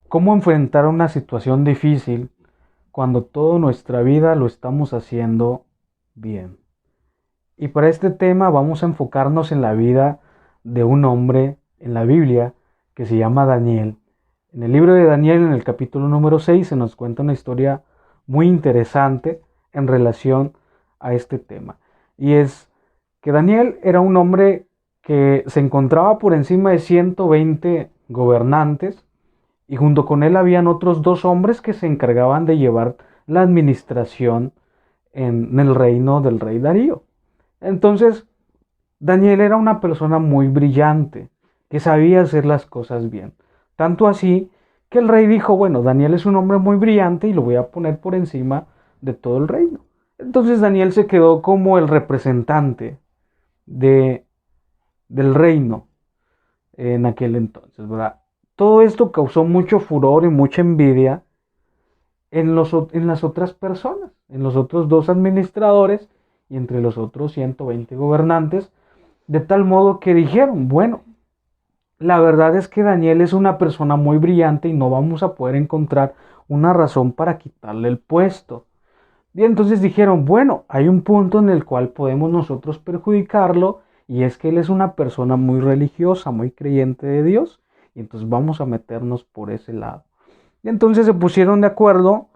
¿Cómo enfrentar una situación difícil cuando toda nuestra vida lo estamos haciendo bien? Y para este tema vamos a enfocarnos en la vida de un hombre en la Biblia que se llama Daniel. En el libro de Daniel, en el capítulo número 6, se nos cuenta una historia muy interesante en relación a este tema. Y es que Daniel era un hombre que se encontraba por encima de 120 gobernantes, y junto con él habían otros dos hombres que se encargaban de llevar la administración en el reino del rey Darío. Entonces, Daniel era una persona muy brillante, que sabía hacer las cosas bien. Tanto así que el rey dijo, bueno, Daniel es un hombre muy brillante y lo voy a poner por encima de todo el reino. Entonces Daniel se quedó como el representante de, del reino en aquel entonces, ¿verdad? Todo esto causó mucho furor y mucha envidia en las otras personas, en los otros dos administradores y entre los otros 120 gobernantes, de tal modo que dijeron, bueno, la verdad es que Daniel es una persona muy brillante y no vamos a poder encontrar una razón para quitarle el puesto. Y entonces dijeron, bueno, hay un punto en el cual podemos nosotros perjudicarlo, y es que él es una persona muy religiosa, muy creyente de Dios, y entonces vamos a meternos por ese lado. Y entonces se pusieron de acuerdo,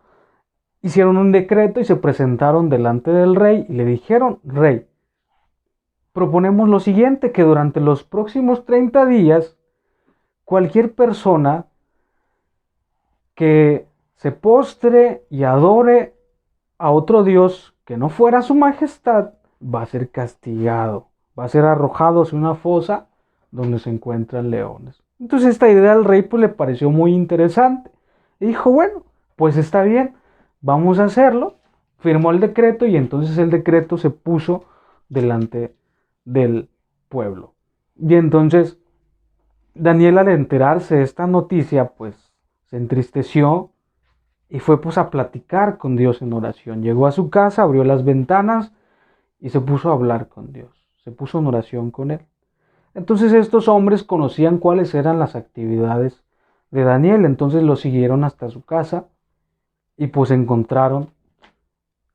hicieron un decreto y se presentaron delante del rey y le dijeron, rey, proponemos lo siguiente, que durante los próximos 30 días, cualquier persona que se postre y adore a otro Dios que no fuera su majestad, va a ser castigado, va a ser arrojado hacia una fosa donde se encuentran leones. Entonces esta idea al rey pues le pareció muy interesante. Y dijo, bueno, pues está bien, vamos a hacerlo. Firmó el decreto y entonces el decreto se puso delante del pueblo. Y entonces Daniel, al enterarse de esta noticia, pues se entristeció y fue pues a platicar con Dios en oración. Llegó a su casa, abrió las ventanas y se puso a hablar con Dios. Se puso en oración con él. Entonces estos hombres conocían cuáles eran las actividades de Daniel, entonces lo siguieron hasta su casa y pues se encontraron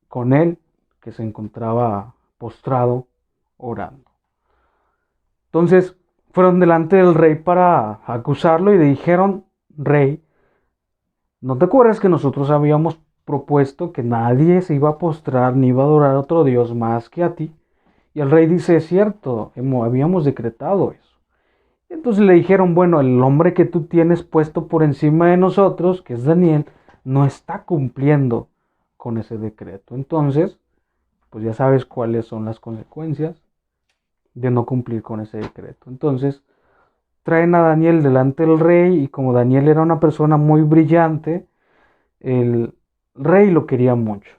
con él, que se encontraba postrado orando. Entonces fueron delante del rey para acusarlo y le dijeron, rey, ¿no te acuerdas que nosotros habíamos propuesto que nadie se iba a postrar ni iba a adorar a otro Dios más que a ti? Y el rey dice, es cierto, habíamos decretado eso. Y entonces le dijeron, bueno, el hombre que tú tienes puesto por encima de nosotros, que es Daniel, no está cumpliendo con ese decreto. Entonces, pues ya sabes cuáles son las consecuencias de no cumplir con ese decreto. Entonces, traen a Daniel delante del rey y como Daniel era una persona muy brillante, el rey lo quería mucho,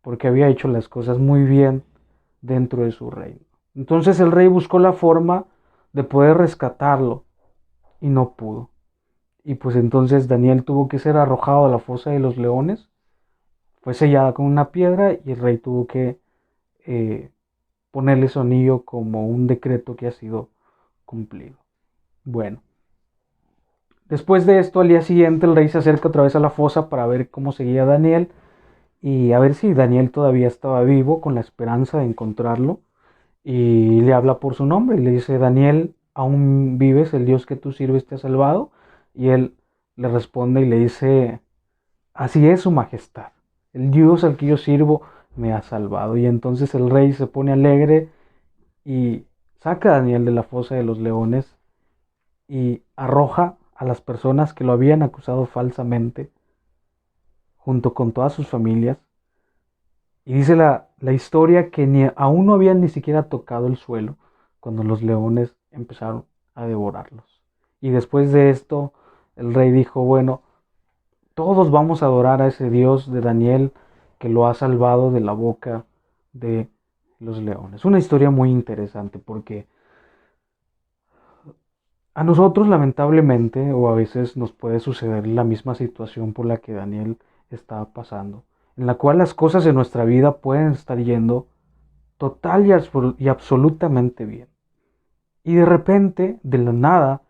porque había hecho las cosas muy bien dentro de su reino. Entonces el rey buscó la forma de poder rescatarlo y no pudo. Y pues entonces Daniel tuvo que ser arrojado a la fosa de los leones, fue sellada con una piedra y el rey tuvo que eh, ponerle su anillo como un decreto que ha sido cumplido. Bueno, después de esto, al día siguiente, el rey se acerca otra vez a la fosa para ver cómo seguía Daniel y a ver si Daniel todavía estaba vivo, con la esperanza de encontrarlo. Y le habla por su nombre y le dice, Daniel, ¿aún vives? ¿El Dios que tú sirves te ha salvado? Y él le responde y le dice, así es, su majestad, el Dios al que yo sirvo me ha salvado. Y entonces el rey se pone alegre y saca a Daniel de la fosa de los leones y arroja a las personas que lo habían acusado falsamente junto con todas sus familias. Y dice la historia que aún no habían ni siquiera tocado el suelo cuando los leones empezaron a devorarlos. Y después de esto, el rey dijo, bueno, todos vamos a adorar a ese Dios de Daniel que lo ha salvado de la boca de los leones. Una historia muy interesante porque a nosotros lamentablemente o a veces nos puede suceder la misma situación por la que Daniel estaba pasando, en la cual las cosas en nuestra vida pueden estar yendo total y absolutamente bien. Y de repente, de la nada,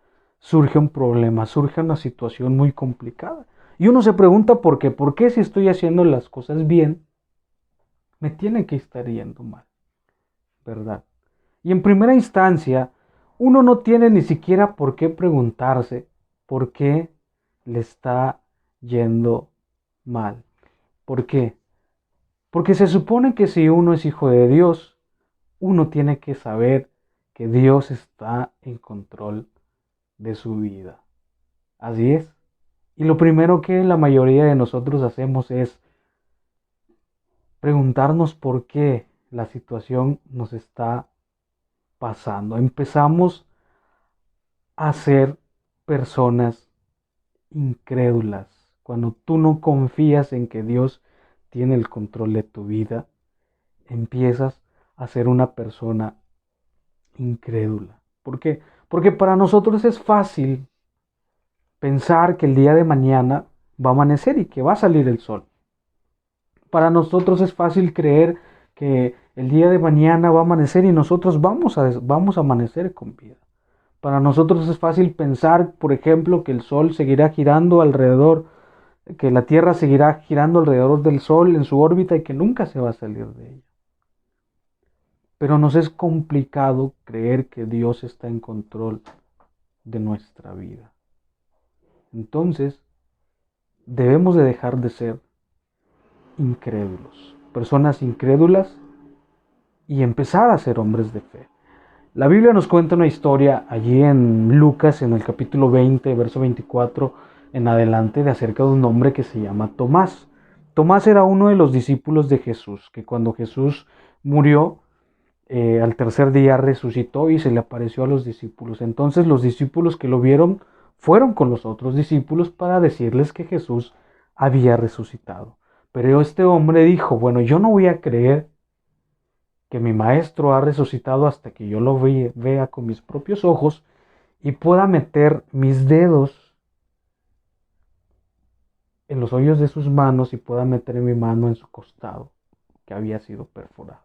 surge un problema, surge una situación muy complicada. Y uno se pregunta por qué si estoy haciendo las cosas bien, me tiene que estar yendo mal, ¿verdad? Y en primera instancia, uno no tiene ni siquiera por qué preguntarse por qué le está yendo mal. ¿Por qué? Porque se supone que si uno es hijo de Dios, uno tiene que saber que Dios está en control de su vida. Así es. Y lo primero que la mayoría de nosotros hacemos es preguntarnos por qué la situación nos está pasando. Empezamos a ser personas incrédulas. Cuando tú no confías en que Dios tiene el control de tu vida, empiezas a ser una persona incrédula. ¿Por qué? Porque para nosotros es fácil pensar que el día de mañana va a amanecer y que va a salir el sol. Para nosotros es fácil creer que el día de mañana va a amanecer y nosotros vamos a amanecer con vida. Para nosotros es fácil pensar, por ejemplo, que el sol seguirá girando alrededor, que la Tierra seguirá girando alrededor del sol en su órbita y que nunca se va a salir de ella. Pero nos es complicado creer que Dios está en control de nuestra vida. Entonces, debemos de dejar de ser incrédulos, personas incrédulas, y empezar a ser hombres de fe. La Biblia nos cuenta una historia allí en Lucas, en el capítulo 20, verso 24 en adelante, de acerca de un hombre que se llama Tomás. Tomás era uno de los discípulos de Jesús, que cuando Jesús murió, al tercer día resucitó y se le apareció a los discípulos. Entonces los discípulos que lo vieron fueron con los otros discípulos para decirles que Jesús había resucitado. Pero este hombre dijo, bueno, yo no voy a creer que mi maestro ha resucitado hasta que yo lo vea con mis propios ojos y pueda meter mis dedos en los hoyos de sus manos y pueda meter mi mano en su costado que había sido perforado.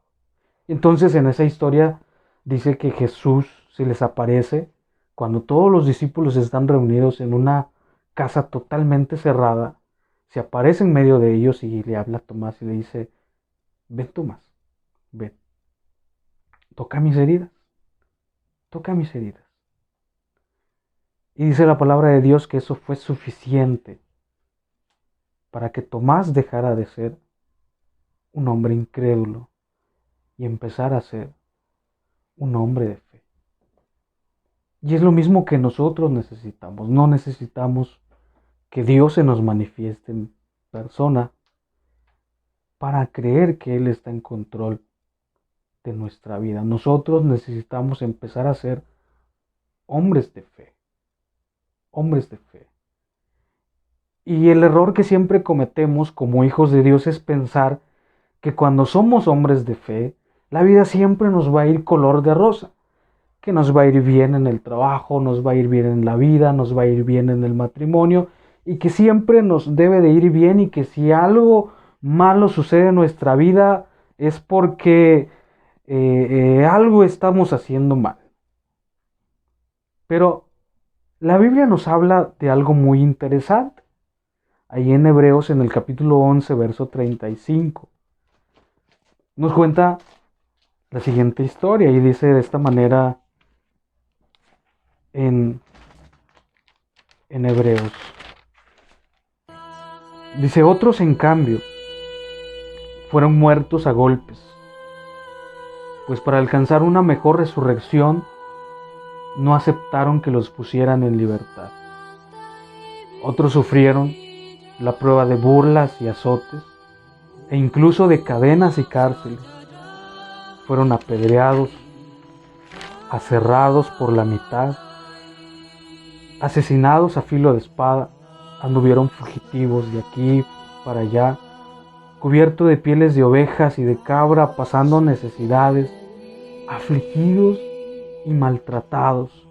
Entonces en esa historia dice que Jesús se les aparece cuando todos los discípulos están reunidos en una casa totalmente cerrada, se aparece en medio de ellos y le habla a Tomás y le dice, ven Tomás, ven, toca mis heridas, toca mis heridas. Y dice la palabra de Dios que eso fue suficiente para que Tomás dejara de ser un hombre incrédulo y empezara a ser un hombre de fe. Y es lo mismo que nosotros necesitamos. No necesitamos que Dios se nos manifieste en persona para creer que Él está en control de nuestra vida. Nosotros necesitamos empezar a ser hombres de fe. Hombres de fe. Y el error que siempre cometemos como hijos de Dios es pensar que cuando somos hombres de fe, la vida siempre nos va a ir color de rosa. Que nos va a ir bien en el trabajo, nos va a ir bien en la vida, nos va a ir bien en el matrimonio, y que siempre nos debe de ir bien, y que si algo malo sucede en nuestra vida es porque algo estamos haciendo mal. Pero la Biblia nos habla de algo muy interesante. Ahí en Hebreos, en el capítulo 11, verso 35, nos cuenta la siguiente historia y dice de esta manera en Hebreos. Dice, otros en cambio fueron muertos a golpes, pues para alcanzar una mejor resurrección no aceptaron que los pusieran en libertad. Otros sufrieron la prueba de burlas y azotes, e incluso de cadenas y cárceles. Fueron apedreados, aserrados por la mitad, asesinados a filo de espada, anduvieron fugitivos de aquí para allá, cubiertos de pieles de ovejas y de cabra, pasando necesidades, afligidos y maltratados.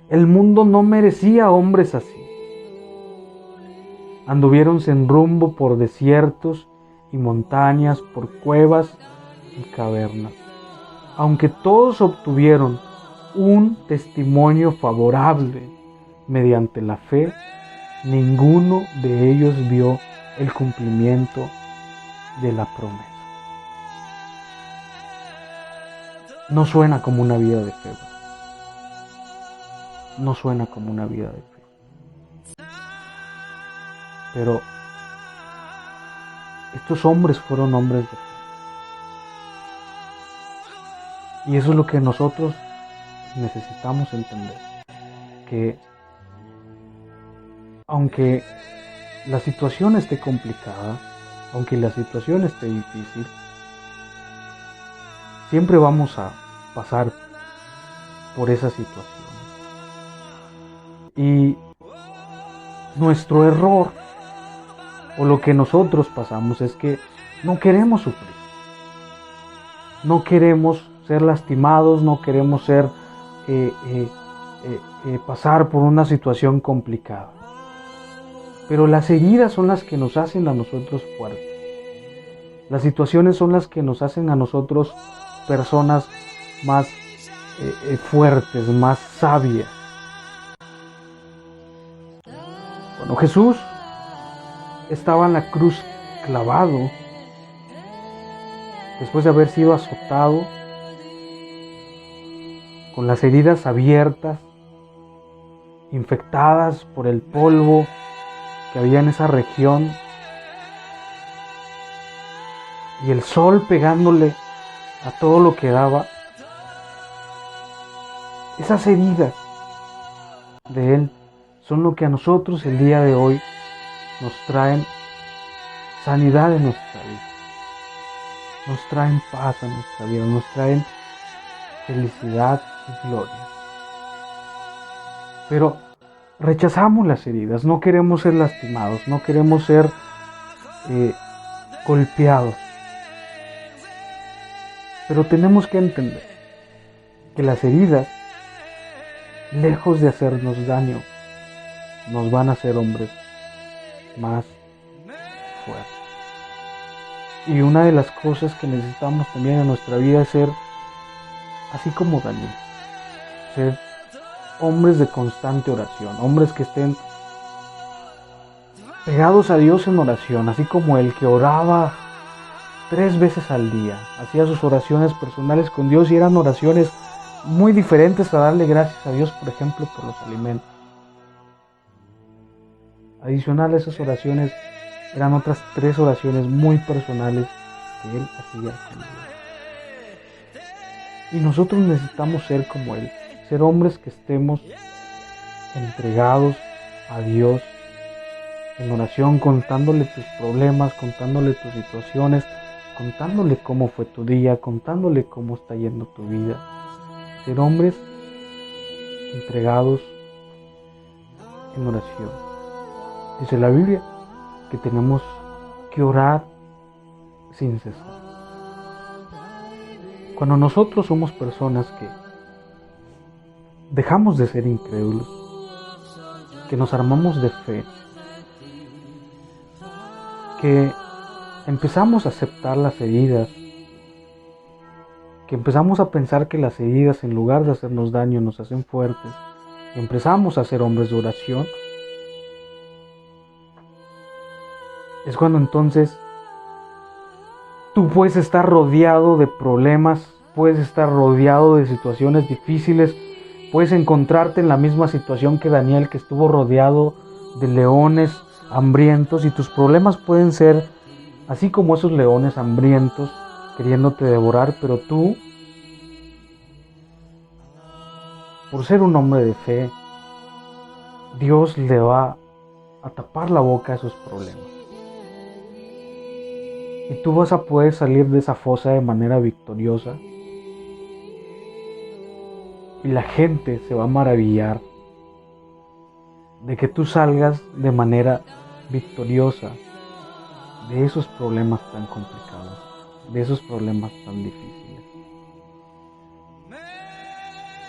El mundo no merecía hombres así. Anduvieron sin rumbo por desiertos y montañas, por cuevas y cavernas. Aunque todos obtuvieron un testimonio favorable, mediante la fe, ninguno de ellos vio el cumplimiento de la promesa. No suena como una vida de fe. No suena como una vida de fe. Pero estos hombres fueron hombres de fe. Y eso es lo que nosotros necesitamos entender. Que aunque la situación esté complicada, aunque la situación esté difícil, siempre vamos a pasar por esa situación. Y nuestro error, o lo que nosotros pasamos, es que no queremos sufrir. No queremos ser lastimados, no queremos pasar por una situación complicada. Pero las heridas son las que nos hacen a nosotros fuertes. Las situaciones son las que nos hacen a nosotros personas más fuertes, más sabias. Cuando Jesús estaba en la cruz clavado, después de haber sido azotado, con las heridas abiertas, infectadas por el polvo que había en esa región, y el sol pegándole a todo lo que daba, esas heridas de Él son lo que a nosotros el día de hoy nos traen sanidad en nuestra vida, nos traen paz a nuestra vida, nos traen felicidad y gloria. Pero rechazamos las heridas, no queremos ser lastimados, no queremos ser golpeados. Pero tenemos que entender que las heridas, lejos de hacernos daño, nos van a hacer hombres más fuertes. Y una de las cosas que necesitamos también en nuestra vida es ser, así como Daniel, ser hombres de constante oración, hombres que estén pegados a Dios en oración, así como el que oraba 3 veces al día, hacía sus oraciones personales con Dios y eran oraciones muy diferentes a darle gracias a Dios, por ejemplo, por los alimentos. Adicional a esas oraciones, eran otras 3 oraciones muy personales que él hacía con Dios. Y nosotros necesitamos ser como él, ser hombres que estemos entregados a Dios en oración, contándole tus problemas, contándole tus situaciones, contándole cómo fue tu día, contándole cómo está yendo tu vida. Ser hombres entregados en oración. Dice la Biblia que tenemos que orar sin cesar. Cuando nosotros somos personas que dejamos de ser incrédulos, que nos armamos de fe, que empezamos a aceptar las heridas, que empezamos a pensar que las heridas, en lugar de hacernos daño, nos hacen fuertes, y empezamos a ser hombres de oración, es cuando entonces tú puedes estar rodeado de problemas, puedes estar rodeado de situaciones difíciles, puedes encontrarte en la misma situación que Daniel, que estuvo rodeado de leones hambrientos, y tus problemas pueden ser así como esos leones hambrientos queriéndote devorar, pero tú, por ser un hombre de fe, Dios le va a tapar la boca a esos problemas. Y tú vas a poder salir de esa fosa de manera victoriosa. Y la gente se va a maravillar de que tú salgas de manera victoriosa de esos problemas tan complicados, de esos problemas tan difíciles.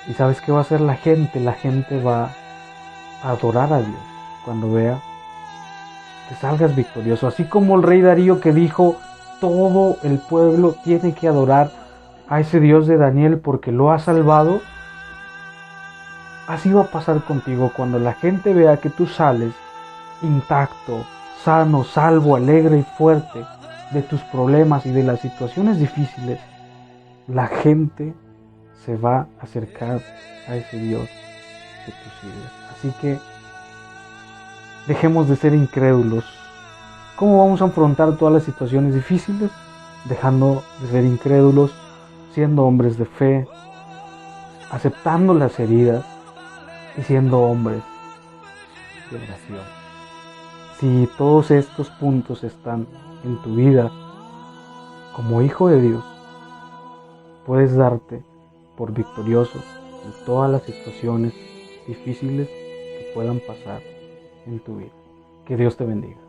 ¿Y sabes qué va a hacer la gente? La gente va a adorar a Dios cuando vea que salgas victorioso. Así como el rey Darío, que dijo: todo el pueblo tiene que adorar a ese Dios de Daniel porque lo ha salvado. Así va a pasar contigo cuando la gente vea que tú sales intacto, sano, salvo, alegre y fuerte de tus problemas y de las situaciones difíciles. La gente se va a acercar a ese Dios que tú sirves. Así que dejemos de ser incrédulos. ¿Cómo vamos a afrontar todas las situaciones difíciles? Dejando de ser incrédulos, siendo hombres de fe, aceptando las heridas y siendo hombres de oración. Si todos estos puntos están en tu vida, como hijo de Dios, puedes darte por victorioso en todas las situaciones difíciles que puedan pasar en tu vida. Que Dios te bendiga.